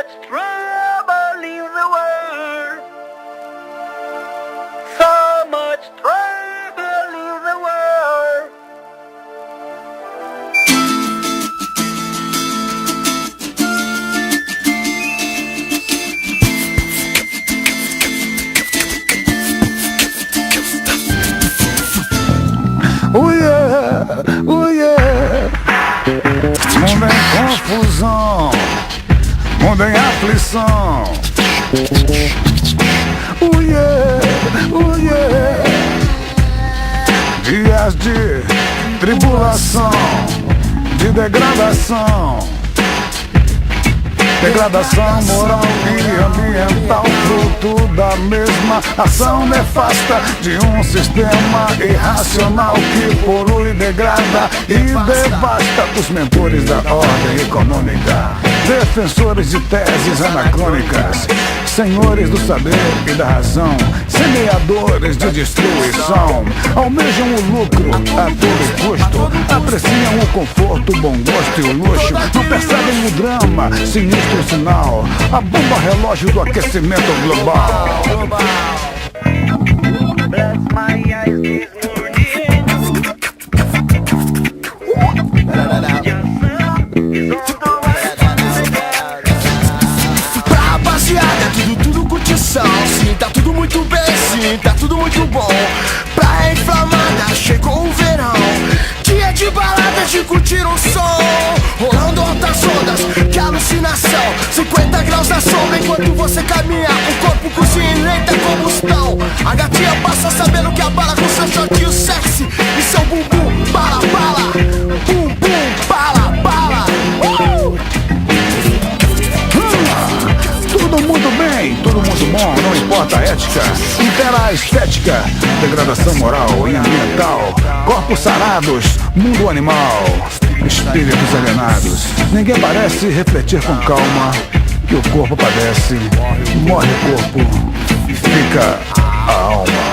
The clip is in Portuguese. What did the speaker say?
much trouble in the world. So much trouble in the world. Oh yeah, oh yeah. Mundo em confusão, mundo em aflição. Oh yeah, oh yeah. Dias de tribulação, de degradação. Degradação moral e ambiental, fruto da mesma ação nefasta de um sistema irracional que polui, degrada e devasta os mentores da ordem econômica, defensores de teses anacrônicas, senhores do saber e da razão, semeadores de destruição, almejam o lucro a todo custo, apreciam o conforto, o bom gosto e o luxo, não percebem o drama, sinistro sinal, a bomba relógio do aquecimento global. Bless my eyes this morning. Pra rapaziada, tudo curtição. Sim, tá tudo muito bem, sim, tá tudo muito bom. Pra inflamada, chegou o verão. Dia de balada, de curtir um som. Rolando altas ondas, que alucinação. 50 graus na sombra enquanto você caminha. O corpo cozinha em lenta combustão. A gatinha passa sabendo que abala com seu shortinho sexy e seu bumbum, bala, bala. Bum, bum, bala, bala. Todo mundo bem, todo mundo bom, não importa a ética, impera a estética, degradação moral e ambiental, corpos sarados, mundo animal, espíritos alienados. Ninguém parece refletir com calma que o corpo padece, morre o corpo e fica a alma.